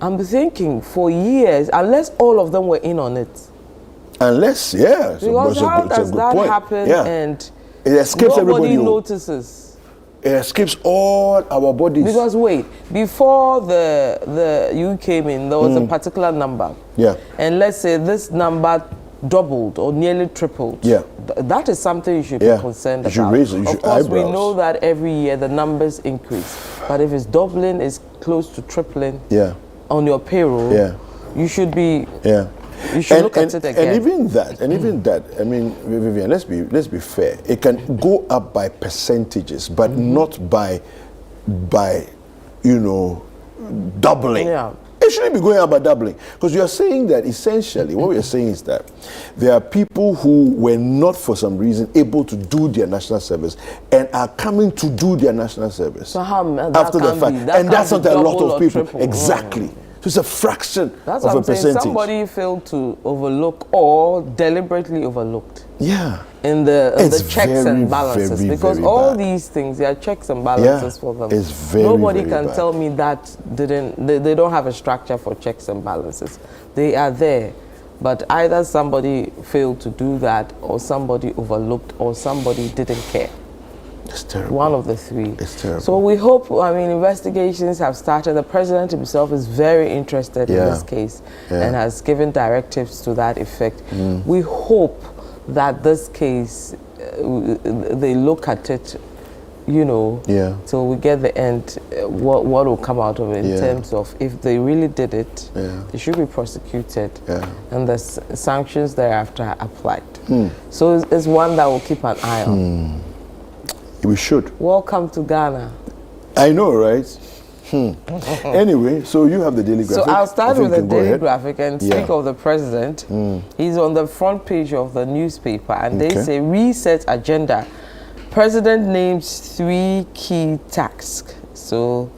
I'm thinking for years, unless all of them were in on it. Unless, yeah. Because how does that happen and it escapes nobody notices? It escapes all our bodies. Because wait, before you came in, there was a particular number. Yeah. And let's say this number doubled or nearly tripled. Yeah. That is something you should be concerned about. Of course, we know that every year the numbers increase. But if it's doubling, it's close to tripling on your payroll, you should be... You should look at it again. And even that, I mean, Vivian, let's be fair. It can go up by percentages, but not by doubling. Yeah. It shouldn't be going up by doubling. Because you are saying that essentially, what we are saying is that there are people who were not for some reason able to do their national service and are coming to do their national service so after the fact. And that's not a lot of people. Triple. Exactly. So it's a fraction of a percentage. Somebody failed to overlook or deliberately overlooked. Yeah. In the checks and balances. Because all these things, there are checks and balances for them. It's very, Nobody very can bad. tell me that they don't have a structure for checks and balances. They are there. But either somebody failed to do that, or somebody overlooked, or somebody didn't care. It's terrible. One of the three. It's terrible. So we hope, investigations have started. The president himself is very interested in this case and has given directives to that effect. We hope that this case, they look at it, till we get the end, what will come out of it in terms of if they really did it, they should be prosecuted and the sanctions thereafter applied. So it's one that we'll keep an eye on. We should. Welcome to Ghana. I know, right? Anyway, so you have the daily graphic. So I'll start with the daily graphic and speak of the president. He's on the front page of the newspaper and they say reset agenda. President names 3 key tasks. So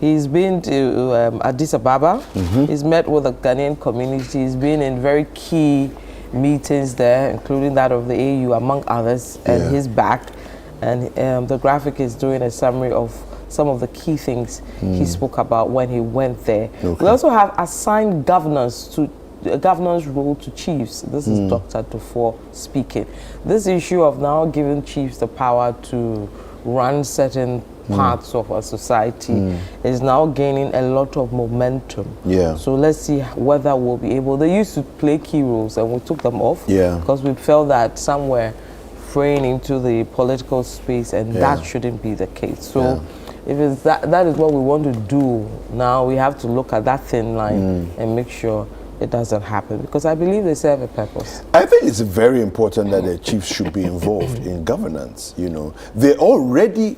he's been to Addis Ababa. He's met with the Ghanaian community. He's been in very key meetings there, including that of the AU, among others, and he's back. And the graphic is doing a summary of some of the key things he spoke about when he went there. We also have assigned governance role to chiefs. This is Dr. Dufour speaking. This issue of now giving chiefs the power to run certain parts of our society is now gaining a lot of momentum. So let's see whether we'll be able. They used to play key roles and we took them off because we felt that somewhere fraying into the political space, and that shouldn't be the case. So if it's that is what we want to do now, we have to look at that thin line and make sure it doesn't happen, because I believe they serve a purpose. I think it's very important that the chiefs should be involved in governance. They're already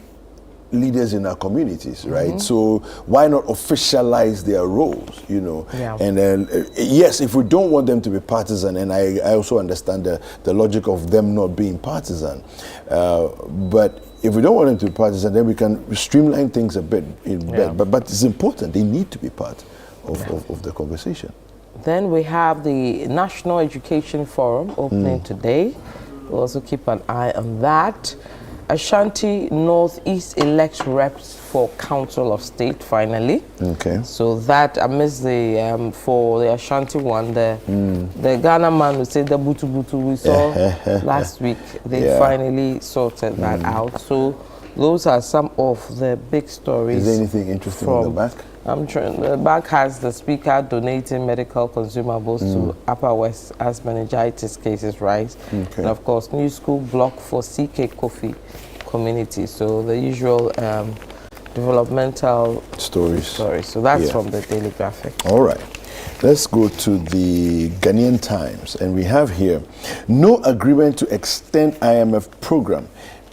leaders in our communities, right? So why not officialize their roles, And then, yes, if we don't want them to be partisan, and I also understand the logic of them not being partisan, but if we don't want them to be partisan, then we can streamline things a bit. But it's important. They need to be part of the conversation. Then we have the National Education Forum opening today. We'll also keep an eye on that. Ashanti Northeast elects reps for Council of State finally. So that amidst the for the Ashanti one, the Ghana man who said the butu we saw last week, they finally sorted that out. So those are some of the big stories. Is there anything interesting on the back? The back has the speaker donating medical consumables to Upper West as meningitis cases rise. And of course, new school block for CK Kofi community. So the usual developmental stories. So that's from the Daily Graphic. All right. Let's go to the Ghanaian Times. And we have here, no agreement to extend IMF program.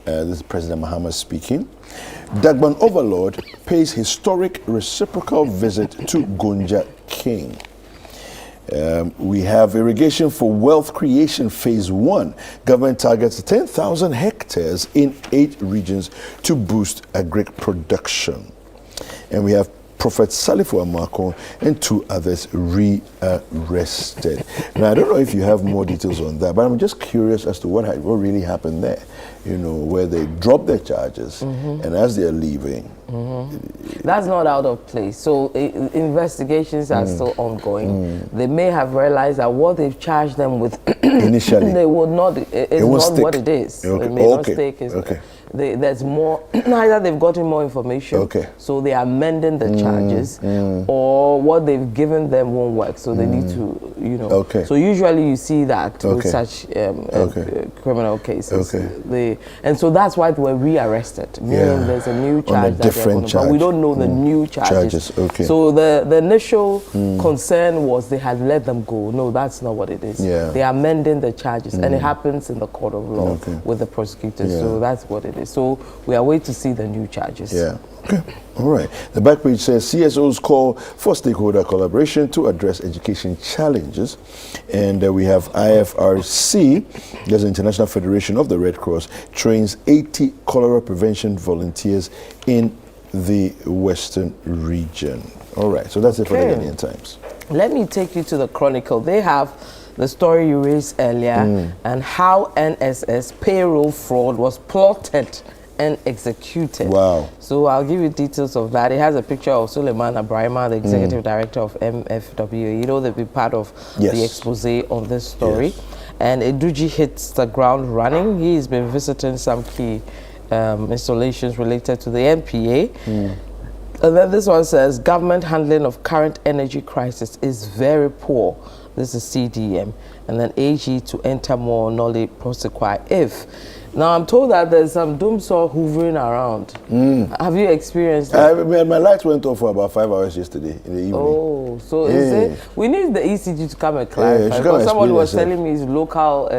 This is President Mahama speaking. Dagban Overlord pays historic reciprocal visit to Gonja King. We have irrigation for wealth creation phase 1. Government targets 10,000 hectares in 8 regions to boost agric production. And we have Prophet Salifo Amako, and 2 others rearrested. Now, I don't know if you have more details on that, but I'm just curious as to what really happened there. You know, where they dropped their charges, and as they're leaving. That's not out of place. So investigations are still ongoing. They may have realized that what they've charged them with initially, they would not. It's not what it is. Okay. It may not stick. There's more. Either they've gotten more information, so they are amending the charges, or what they've given them won't work, so they need to, you know. So usually you see that with such criminal cases. And so that's why they were rearrested. Meaning there's a new charge that they're going to, but we don't know the new charges. So the initial concern was they had let them go. No, that's not what it is. They are amending the charges, and it happens in the court of law with the prosecutors. So that's what it is. So we are waiting to see the new charges. Okay. All right. The back page says CSOs call for stakeholder collaboration to address education challenges. And we have IFRC, there's the International Federation of the Red Cross, trains 80 cholera prevention volunteers in the Western region. All right. So that's it for the Ghanaian Times. Let me take you to the Chronicle. They have the story you raised earlier and how NSS payroll fraud was plotted and executed. Wow. So I'll give you details of that. It has a picture of Suleiman Abrahima, the executive director of MFWA. You know, they've been part of the expose on this story. And Eduji hits the ground running. He's been visiting some key installations related to the NPA. And then this one says, government handling of current energy crisis is very poor. This is CDM. And then AG to enter more knowledge prosecute if. Now, I'm told that there's some doomsaw hoovering around. Have you experienced that? My lights went off for about 5 hours yesterday in the evening. Oh, so is it? We need the ECG to come and clarify. Because someone was telling me his local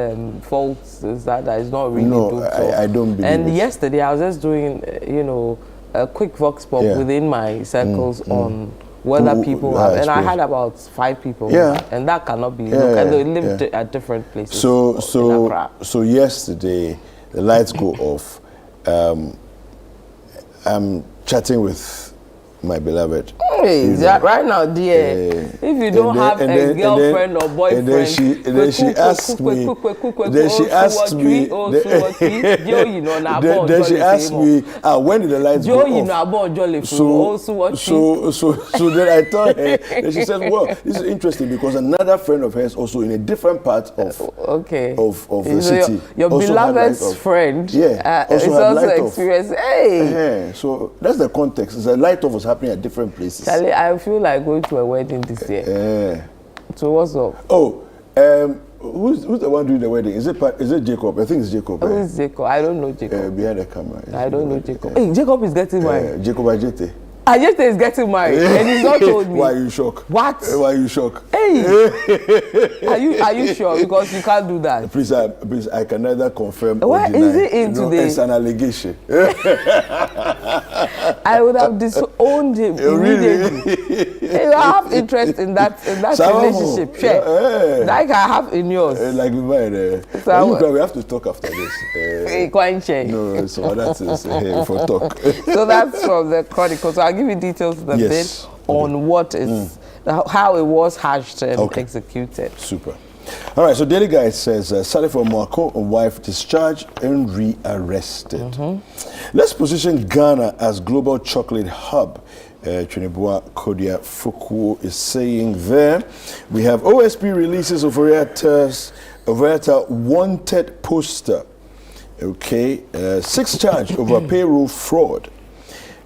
faults is that it's not really doomsaw. I don't believe And yesterday, I was just doing, you know, a quick vox pop within my circles on whether people have, and I had about 5 people, and that cannot be, and they lived at different places. So yesterday, the lights go off. I'm chatting with my beloved. Hey, right now, dear, if you don't have a girlfriend or boyfriend, and then she asked me, when did the lights go off? So then I told her, and she said, well, this is interesting because another friend of hers also in a different part of the city. Your beloved's friend is also experiencing. Hey. So that's the context. It's a light off was happening at different places. Charlie, I feel like going to a wedding this year. So what's up? Oh, who's the one doing the wedding? Is it Jacob? I think it's Jacob. Who is Jacob? I don't know Jacob. Behind the camera. I don't know Jacob. Hey, Jacob is getting married. Jacob Ajete. Ajete is getting married, and he's not told me. Why are you shocked? What? Why are you shocked? Hey, are you sure? Because you can't do that. Please, I can neither confirm or deny. Is it in today? It's an allegation. I would have disowned him immediately. I have interest in that relationship. Sure. Like I have in yours. Like mine. So we have to talk after this. No, so that's for talk. So that's from the Chronicle. So I'll give you details of a bit on what is how it was hatched and executed. Super. All right, so Daily Guide says Salifo Mwako, wife discharged and rearrested. Let's position Ghana as global chocolate hub. Chinibua Kodia Fuku is saying there. We have OSP releases of Oriata wanted poster. 6 charge over payroll fraud.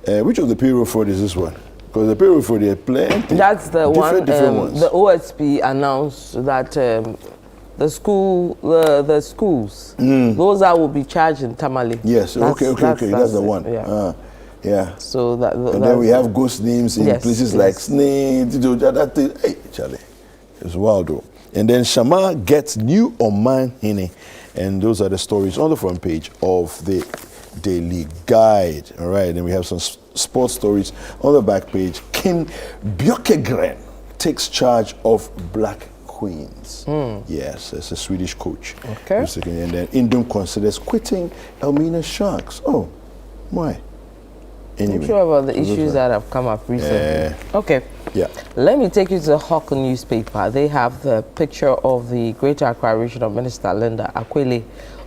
Which of the payroll fraud is this one? Because the payroll fraud, there are plenty. That's the one. Ones. The OSP announced that the schools, those that will be charged in Tamale. Yes. That's the one. Yeah. So that. And then we have ghost names in places like Snake. Hey, Charlie, it's wild though. And then Shama gets new Oman Hine, and those are the stories on the front page of the Daily Guide. All right, and we have some sports stories on the back page. King Björkegren takes charge of Black Queens. Yes, as a Swedish coach. Okay. And then Indom considers quitting Elmina Sharks. Oh, why? Anyway. I'm sure about the issues that have come up recently. Okay. Yeah. Let me take you to the Hawk newspaper. They have the picture of the Greater Accra Regional Minister, Linda Akwele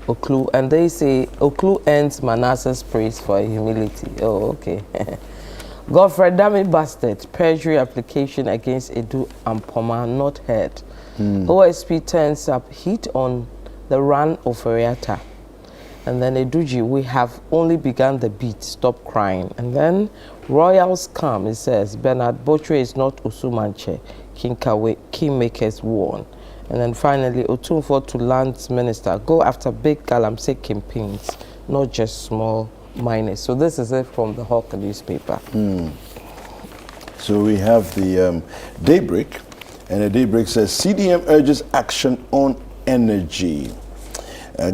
Oklu, and they say Oklu ends Manasseh's praise for humility. Oh, okay. Godfrey Dami busted, perjury application against Edu Ampoma not heard. OSP turns up heat on the run of Ariata. And then Eduji, we have only begun the beat, stop crying. And then Royals come, it says, Bernard Botre is not Usumanche, Kingmakers warn. And then finally, Otunfo to Lands Minister, go after big Galamsey campaigns, not just small miners. So this is it from the Hawk newspaper. So we have the Daybreak, and the Daybreak says, CDM urges action on energy.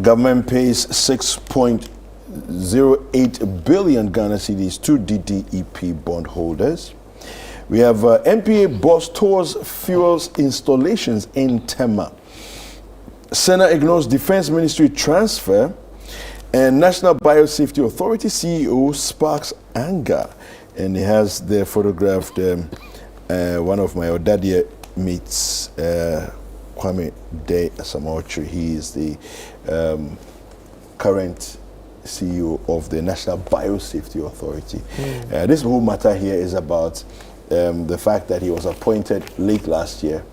Government pays 6.08 billion Ghana cedis to DDEP bondholders. We have MPA boss tours fuels installations in Tema. Senate ignores Defense Ministry transfer. And National Biosafety Authority CEO sparks anger. And he has there photographed one of my Odadia mates, Kwame De Asamoah. He is the current CEO of the National Biosafety Authority. This whole matter here is about the fact that he was appointed late last year.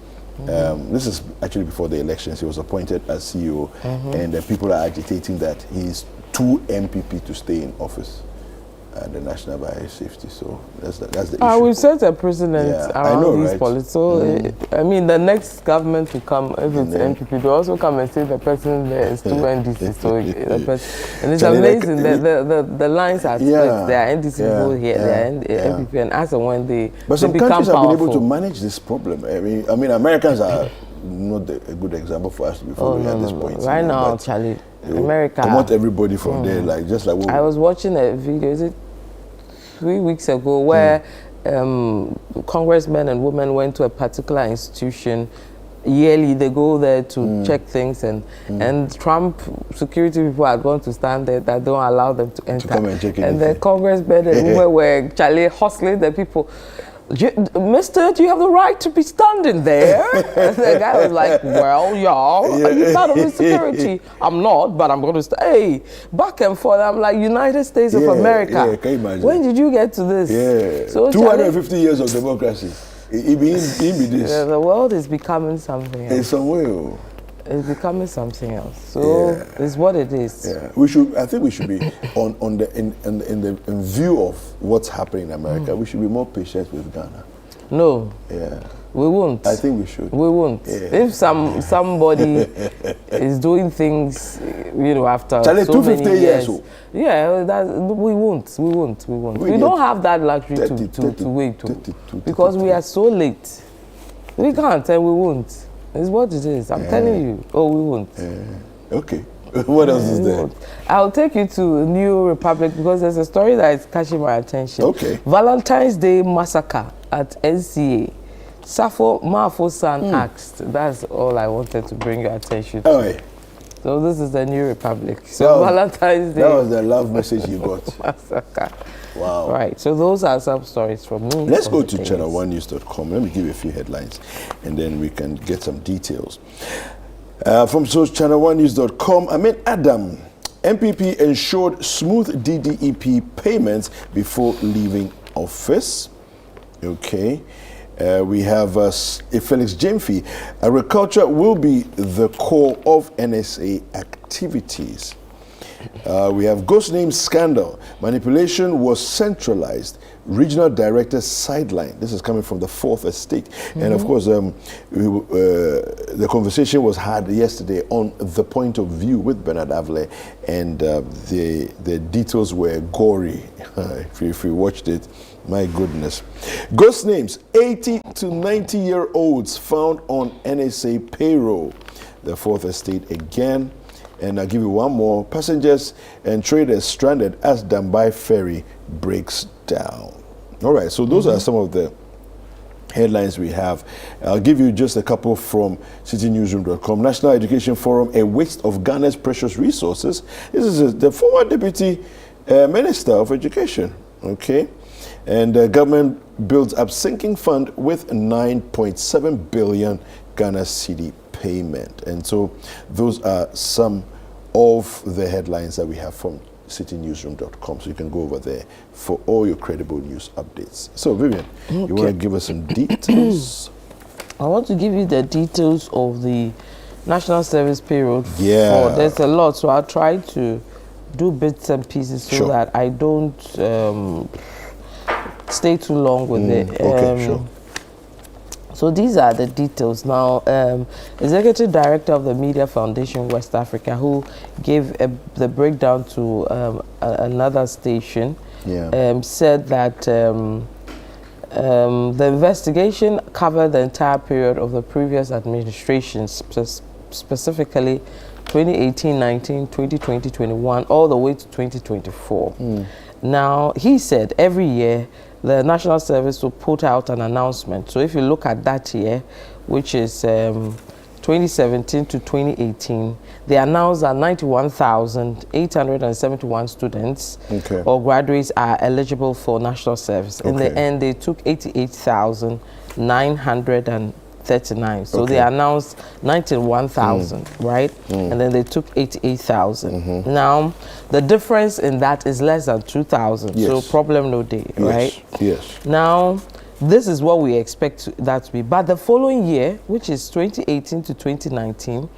This is actually before the elections. He was appointed as CEO, and people are agitating that he's too MPP to stay in office at the National Biosafety. So that's the issue. We've set a precedent around these politics. So, I mean, the next government to come, if it's MPP, they also come and say the person there is too NDC. So, and it's amazing that the lines are split. There are NDC people here, there are MPP, and as and when they But some become countries powerful. have been able to manage this problem. I mean, Americans are not a good example for us to be following at this point. Right now, Charlie, America. Come out everybody from there, just like what I was watching a video, is it 3 weeks ago, where congressmen and women went to a particular institution. Yearly, they go there to check things, and Trump security people are going to stand there that don't allow them to enter. To come and check and the congressmen and women were Charlie hustling the people. Mister, do you have the right to be standing there? The guy was like, well, y'all, are you part of the security? I'm not, but I'm going to stay. Back and forth. I'm like, United States of America. Yeah, can you imagine? When did you get to this? Yeah. So 250 years of democracy. It be this. Yeah, the world is becoming something else. In some way. It's becoming something else. So it's what it is. Yeah, I think we should be in view of what's happening in America. We should be more patient with Ghana. No. Yeah. We won't. I think we should. We won't. Yeah. If somebody is doing things, after Charlie, so 250 many years, years. we won't. We don't have that luxury to wait because we are so late. We can't, and we won't. It's what it is. I'm telling you. Oh, we won't. Okay. What else is there? I'll take you to New Republic because there's a story that is catching my attention. Okay. Valentine's Day massacre at NCA. Safo Mafo-san asked. That's all I wanted to bring your attention to. Oh, yeah. So this is the New Republic. So Valentine's Day. That was the love message you got. Massacre. Wow. Right. So those are some stories from me. Let's go to ChannelOneNews.com. Let me give you a few headlines, and then we can get some details. From ChannelOneNews.com, Amin Adam, MPP ensured smooth DDEP payments before leaving office. Okay. We have Felix Jemfi. Agriculture will be the core of NSA activities. We have Ghost Name Scandal. Manipulation was centralized. Regional director sidelined. This is coming from the Fourth Estate. And of course, the conversation was had yesterday on The Point of View with Bernard Avle, and the details were gory. If you watched it, my goodness. Ghost names, 80 to 90-year-olds found on NSA payroll. The Fourth Estate again. And I'll give you one more. Passengers and traders stranded as Dambai ferry breaks down. All right, so those are some of the headlines we have. I'll give you just a couple from citynewsroom.com. National Education Forum, a waste of Ghana's precious resources. This is the former Deputy Minister of Education, Okay. And the government builds up sinking fund with 9.7 billion Ghana cedi payment. And so those are some of the headlines that we have from citynewsroom.com. So you can go over there for all your credible news updates. So Vivian, you want to give us some details? I want to give you the details of the National Service Payroll Fraud. There's a lot, so I'll try to do bits and pieces so that I don't stay too long with it. Okay, sure. So these are the details. Now, Executive Director of the Media Foundation West Africa, who gave the breakdown to another station, said that the investigation covered the entire period of the previous administration, specifically 2018-19, 2020-21, all the way to 2024. Now, he said every year the National Service will put out an announcement. So if you look at that year, which is 2017 to 2018, they announced that 91,871 students or graduates are eligible for National Service. In the end, they took 88,939. So they announced 91,000, right? And then they took 88,000. Now, the difference in that is less than 2,000. So problem no day, right? Yes. Now, this is what we expect that to be. But the following year, which is 2018 to 2019,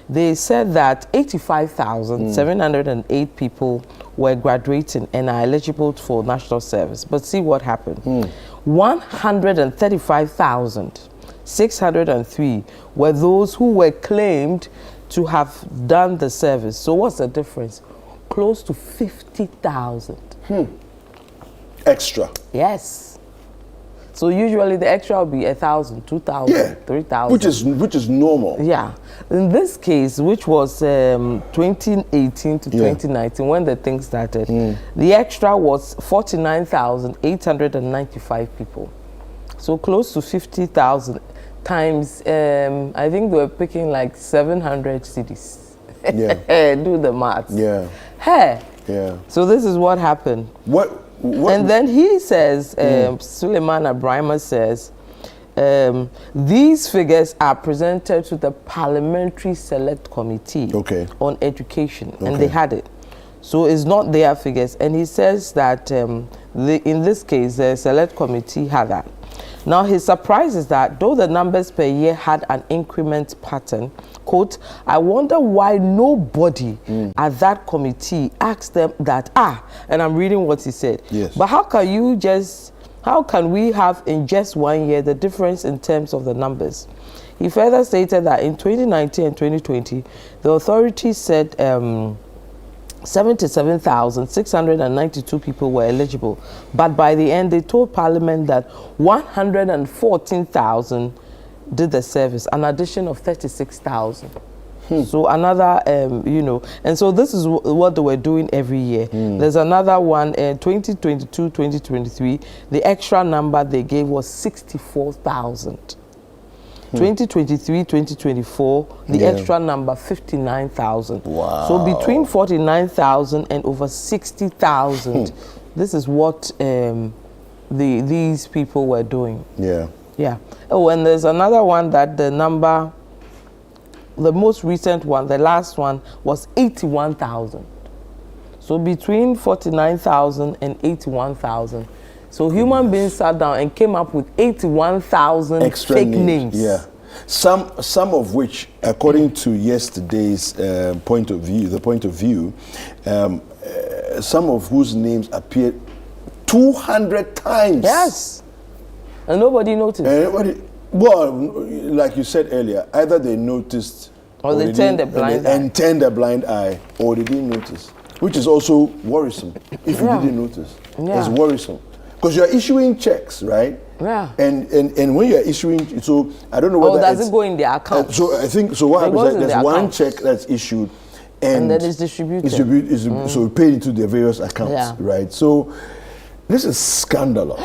they said that 85,708 people were graduating and are eligible for National Service. But see what happened. 135,603 were those who were claimed to have done the service. So what's the difference? Close to 50,000. Extra. Yes. So usually the extra will be 1,000, 2,000, 3,000. Which is normal. Yeah. In this case, which was 2018 to 2019, when the thing started, the extra was 49,895 people. So close to 50,000 times, I think they were picking like 700 cities. Do the maths. Hey. So this is what happened. What? And then he says, Suleiman Abrahima says, these figures are presented to the Parliamentary Select Committee on Education, and they had it. So it's not their figures. And he says that in this case, the Select Committee had that. Now, his surprise is that though the numbers per year had an increment pattern, quote, I wonder why nobody at that committee asked them that, and I'm reading what he said. But how can we have in just 1 year the difference in terms of the numbers? He further stated that in 2019 and 2020, the authority said 77,692 people were eligible. But by the end, they told Parliament that 114,000 did the service, an addition of 36,000. So another, and so this is what they were doing every year. There's another one, 2022, 2023, the extra number they gave was 64,000. 2023, 2024, the extra number 59,000. Wow. So between 49,000 and over 60,000, this is what these people were doing. Oh, and there's another one that the number, the most recent one, the last one was 81,000. So between 49,000 and 81,000. So human beings sat down and came up with 81,000 extra fake names. Some of which, according to yesterday's point of view, some of whose names appeared 200 times. Yes. And nobody noticed. Well, like you said earlier, either they noticed or they turned a blind eye. And turned a blind eye, or they didn't notice, which is also worrisome. If you didn't notice, it's worrisome. Because you're issuing checks, right? And when you're issuing, so I don't know whether does it go in their account? So I think, so what happens is there's one check that's issued and then it's distributed. So paid into their various accounts, right? So this is scandalous.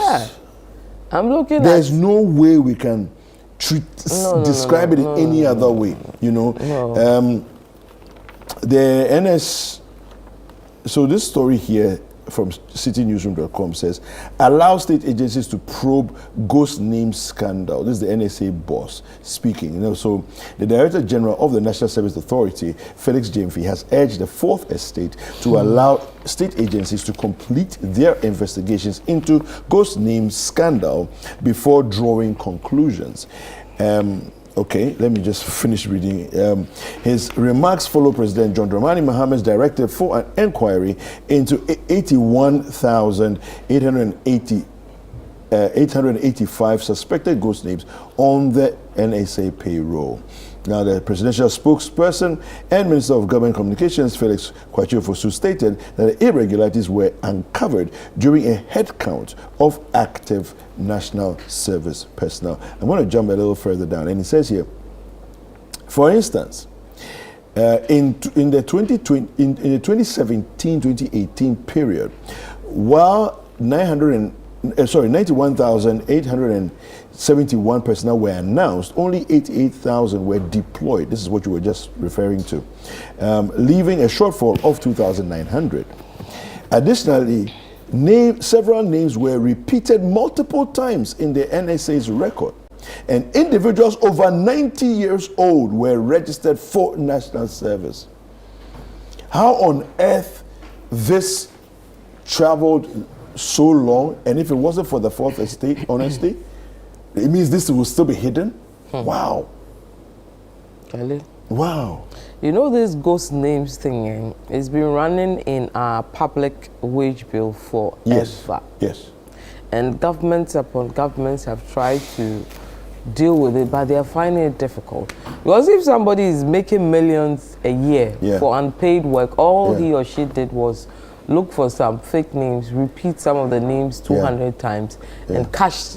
I'm looking There's no way we can describe it in any other way, The NS, so this story here from citynewsroom.com says, allow state agencies to probe ghost name scandal. This is the NSA boss speaking. So the Director General of the National Service Authority, Felix James-Fee, has urged the Fourth Estate to allow state agencies to complete their investigations into ghost name scandal before drawing conclusions. Okay, let me just finish reading. His remarks follow President John Dramani Mohammed's directive for an inquiry into 885 suspected ghost names on the NSA payroll. Now, the presidential spokesperson and Minister of Government Communications, Felix Kwakye-Ofosu, stated that the irregularities were uncovered during a head count of active National Service personnel. I'm going to jump a little further down, and it says here, for instance, in the 2017-2018 period, while 91,871 personnel were announced, only 88,000 were deployed. This is what you were just referring to, leaving a shortfall of 2,900. Additionally, several names were repeated multiple times in the NSA's record, and individuals over 90 years old were registered for national service. How on earth this traveled so long, and if it wasn't for the Fourth Estate, honestly, it means this will still be hidden? Wow. Really? Wow. You know, this ghost names thing, it's been running in our public wage bill forever. Yes. And governments upon governments have tried to deal with it, but they are finding it difficult. Because if somebody is making millions a year for unpaid work, all he or she did was look for some fake names, repeat some of the names 200 times, and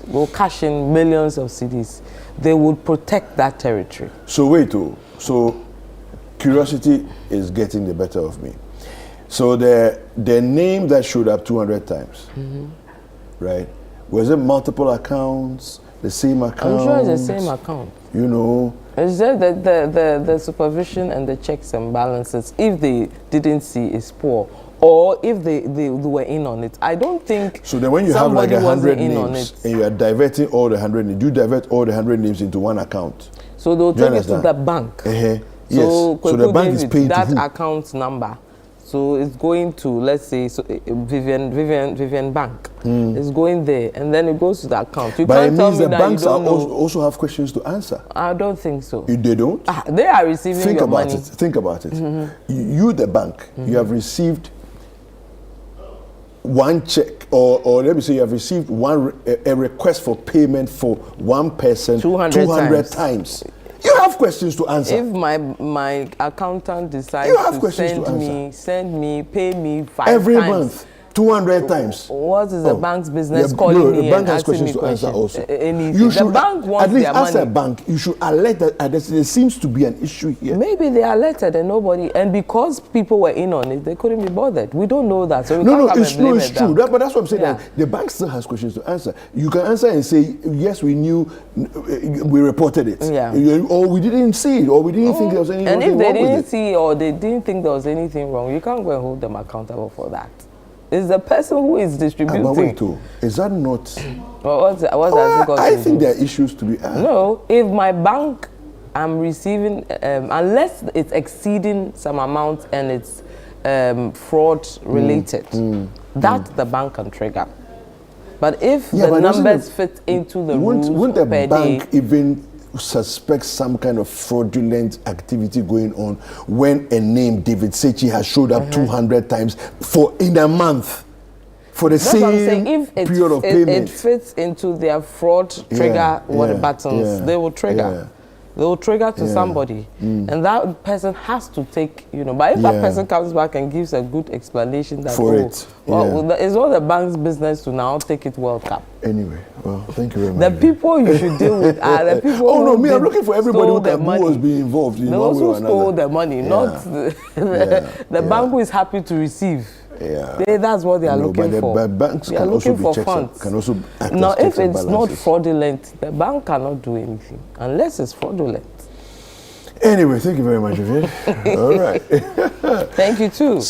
will cash in millions of cedis. They would protect that territory. So wait, so curiosity is getting the better of me. So the name that showed up 200 times, right? Was it multiple accounts, the same account? I'm sure it's the same account. You know? It's just the supervision and the checks and balances, if they didn't see, is poor. Or if they were in on it. I don't think. So then when you have like 100 names and you are diverting all the 100 names, you divert all the 100 names into one account. So they'll take it to the bank. Yes. So the bank is paying that to who? account number. So it's going to, let's say, Vivian Bank. It's going there, and then it goes to the account. You but can't it tell means me the that banks you don't also have questions to answer. I don't think so. They don't? They are receiving your money. Think about it. You, the bank, you have received one check, or let me say you have received a request for payment for one person 200 times. You have questions to answer. If my accountant decides to send me, pay me 5 every times. month, 200 times. What is the bank's business calling me? The bank has questions to answer also. You should, the bank wants at least their as money. a bank, you should alert that there seems to be an issue here. Maybe they alerted and nobody, and because people were in on it, they couldn't be bothered. We don't know that, so we can't it's true. But that's what I'm saying. Yeah. That the bank still has questions to answer. You can answer and say, yes, we knew, we reported it, or we didn't see it, or we didn't think there was anything wrong with it. And if they didn't see or they didn't think there was anything wrong, you can't go and hold them accountable for that. It's the person who is distributing. But wait, is that not? Well, I think there are issues to be asked. No, if my bank, I'm receiving, unless it's exceeding some amount and it's fraud related, that the bank can trigger. But if the numbers fit into the rules wouldn't the per bank day, even suspect some kind of fraudulent activity going on when a name David Sechi has showed up 200 times in a month for the same period of payment? It fits into their fraud trigger buttons. They will trigger. They will trigger to somebody, and that person has to take, But if that person comes back and gives a good explanation that it's all the bank's business to now take it World Cup. Anyway, well, thank you very much. The people you should deal with are the people. I'm looking for everybody who was being involved in one way or another. Those who stole the money, not the bank who is happy to receive. That's what they are looking for. But banks can also be funds. Can also act now, as if it's not fraudulent, the bank cannot do anything unless it's fraudulent. Anyway, thank you very much, Vivian. All right. Thank you too.